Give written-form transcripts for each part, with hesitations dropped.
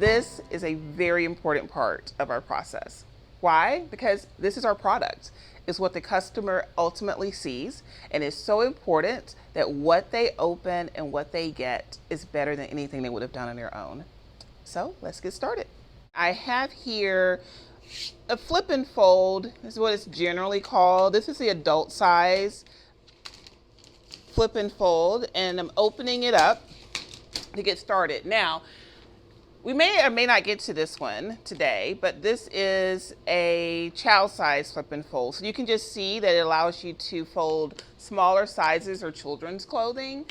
This is a very important part of our process. Why? Because this is our product. It's what the customer ultimately sees, and it's so important that what they open and what they get is better than anything they would have done on their own. So let's get started. I have here a flip and fold. This is what it's generally called. This is the adult size flip and fold, and I'm opening it up to get started. Now, we may or may not get to this one today, but this is a child size flip and fold. So you can just see that it allows you to fold smaller sizes or children's clothing,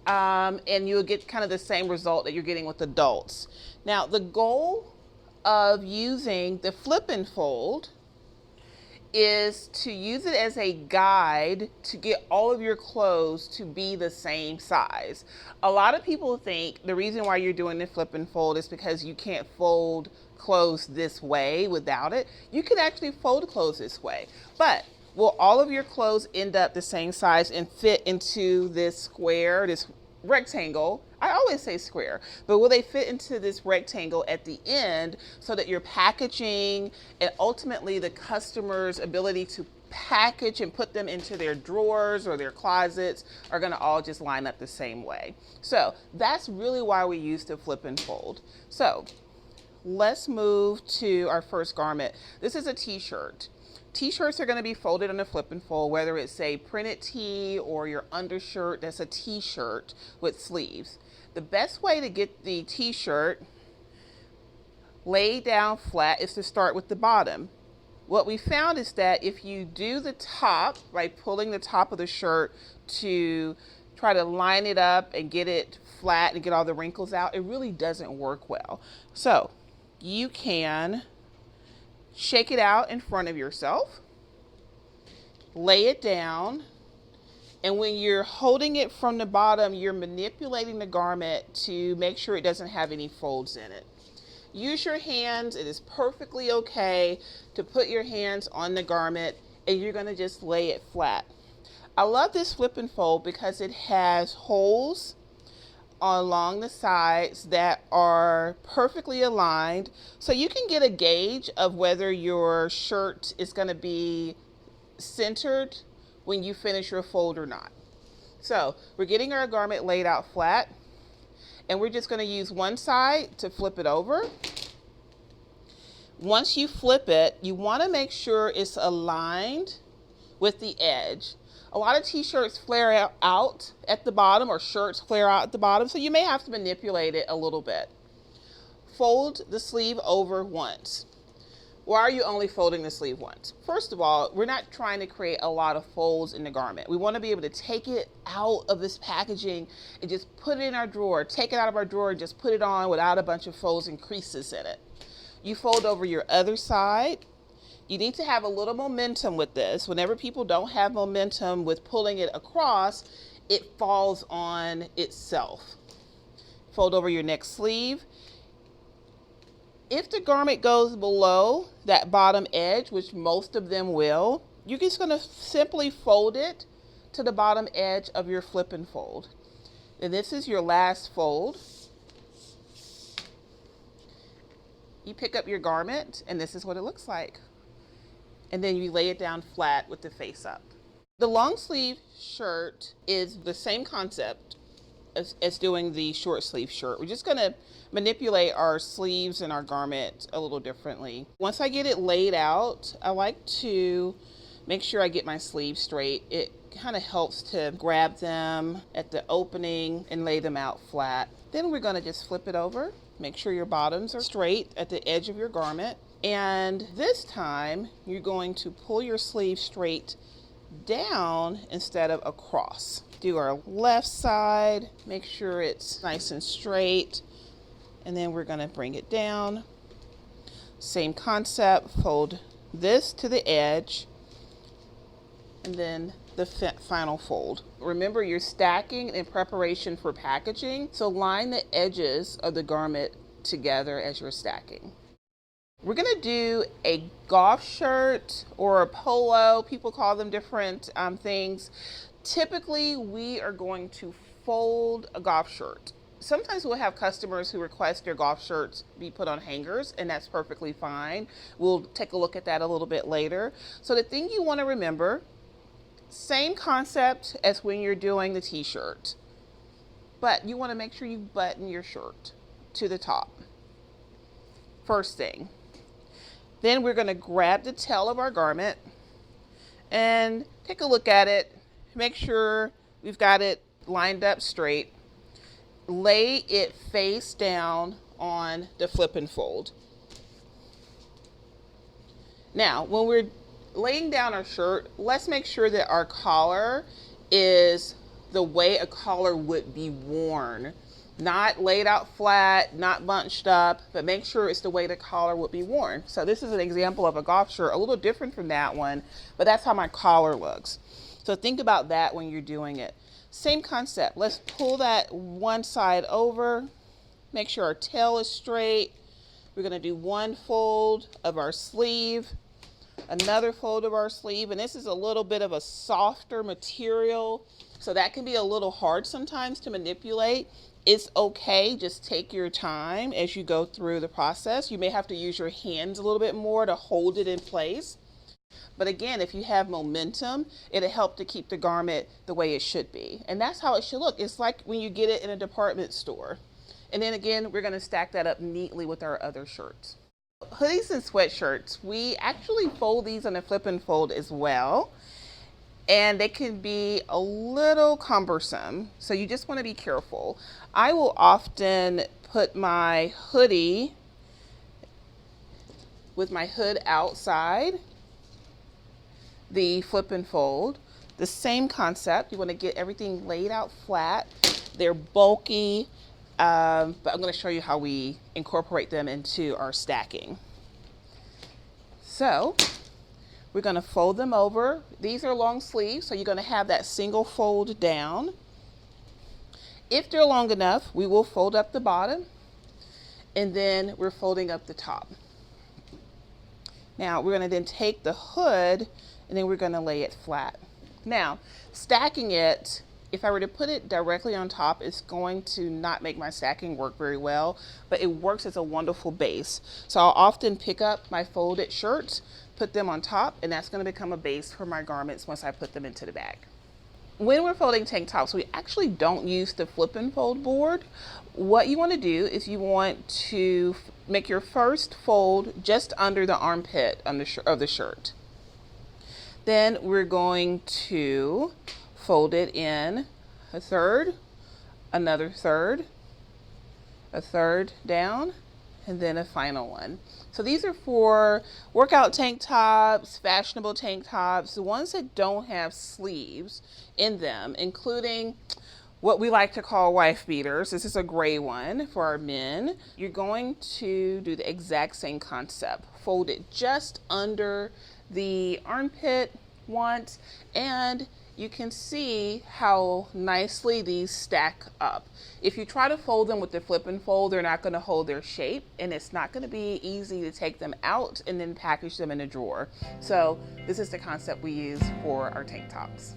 and you'll get kind of the same result that you're getting with adults. Now, the goal of using the flip and fold is to use it as a guide to get all of your clothes to be the same size. A lot of people think the reason why you're doing the flip and fold is because you can't fold clothes this way without it. You can actually fold clothes this way, but will all of your clothes end up the same size and fit into this square, this rectangle? I always say square, but will they fit into this rectangle at the end so that your packaging and ultimately the customer's ability to package and put them into their drawers or their closets are going to all just line up the same way? So that's really why we use the flip and fold. So let's move to our first garment. This is a t-shirt. T-shirts are going to be folded on a flip and fold, whether it's a printed tee or your undershirt that's a t-shirt with sleeves. The best way to get the t-shirt laid down flat is to start with the bottom. What we found is that if you do the top by pulling the top of the shirt to try to line it up and get it flat and get all the wrinkles out, it really doesn't work well. So you can shake it out in front of yourself, lay it down, and when you're holding it from the bottom, you're manipulating the garment to make sure it doesn't have any folds in it. Use your hands. It is perfectly okay to put your hands on the garment, and you're going to just lay it flat. I love this flip and fold because it has holes along the sides that are perfectly aligned, so you can get a gauge of whether your shirt is going to be centered when you finish your fold or not. So we're getting our garment laid out flat, and we're just going to use one side to flip it over. Once you flip it, you want to make sure it's aligned with the edge. A lot of t-shirts flare out at the bottom, or shirts flare out at the bottom, so you may have to manipulate it a little bit. Fold the sleeve over once. Why are you only folding the sleeve once? First of all, we're not trying to create a lot of folds in the garment. We want to be able to take it out of this packaging and just put it in our drawer, take it out of our drawer and just put it on without a bunch of folds and creases in it. You fold over your other side. You need to have a little momentum with this. Whenever people don't have momentum with pulling it across, it falls on itself. Fold over your next sleeve. If the garment goes below that bottom edge, which most of them will, you're just going to simply fold it to the bottom edge of your flip and fold. And this is your last fold. You pick up your garment, and this is what it looks like. And then you lay it down flat with the face up. The long sleeve shirt is the same concept as doing the short sleeve shirt. We're just going to manipulate our sleeves and our garment a little differently. Once I get it laid out, I like to make sure I get my sleeves straight. It kind of helps to grab them at the opening and lay them out flat. Then we're going to just flip it over. Make sure your bottoms are straight at the edge of your garment. And this time, you're going to pull your sleeve straight down instead of across. Do our left side, make sure it's nice and straight, and then we're going to bring it down. Same concept, fold this to the edge, and then the final fold. Remember, you're stacking in preparation for packaging, so line the edges of the garment together as you're stacking. We're going to do a golf shirt or a polo. People call them different things. Typically, we are going to fold a golf shirt. Sometimes we'll have customers who request their golf shirts be put on hangers, and that's perfectly fine. We'll take a look at that a little bit later. So the thing you want to remember, same concept as when you're doing the t-shirt, but you want to make sure you button your shirt to the top. First thing. Then we're going to grab the tail of our garment and take a look at it. Make sure we've got it lined up straight. Lay it face down on the flip and fold. Now, when we're laying down our shirt, let's make sure that our collar is the way a collar would be worn. Not laid out flat, not bunched up, but make sure it's the way the collar would be worn. So this is an example of a golf shirt, a little different from that one, but that's how my collar looks. So think about that when you're doing it. Same concept. Let's pull that one side over. Make sure our tail is straight. We're going to do one fold of our sleeve, another fold of our sleeve, and this is a little bit of a softer material, so that can be a little hard sometimes to manipulate. It's okay, just take your time as you go through the process. You may have to use your hands a little bit more to hold it in place. But again, if you have momentum, it'll help to keep the garment the way it should be. And that's how it should look. It's like when you get it in a department store. And then again, we're going to stack that up neatly with our other shirts. Hoodies and sweatshirts, we actually fold these on a flip and fold as well. And they can be a little cumbersome, so you just want to be careful. I will often put my hoodie with my hood outside the flip and fold. The same concept. You want to get everything laid out flat. They're bulky, but I'm going to show you how we incorporate them into our stacking. So we're going to fold them over. These are long sleeves, so you're going to have that single fold down. If they're long enough, we will fold up the bottom, and then we're folding up the top. Now we're going to then take the hood, and then we're going to lay it flat. Now, stacking it, if I were to put it directly on top, it's going to not make my stacking work very well, but it works as a wonderful base. So I'll often pick up my folded shirts, put them on top, and that's going to become a base for my garments once I put them into the bag. When we're folding tank tops, we actually don't use the flip and fold board. What you want to do is you want to make your first fold just under the armpit of the shirt. Then we're going to fold it in a third, another third, a third down, and then a final one. So these are for workout tank tops, fashionable tank tops, the ones that don't have sleeves in them, including what we like to call wife beaters. This is a gray one for our men. You're going to do the exact same concept. Fold it just under the armpit once, and you can see how nicely these stack up. If you try to fold them with the flip and fold, they're not going to hold their shape, and it's not going to be easy to take them out and then package them in a drawer. So this is the concept we use for our tank tops.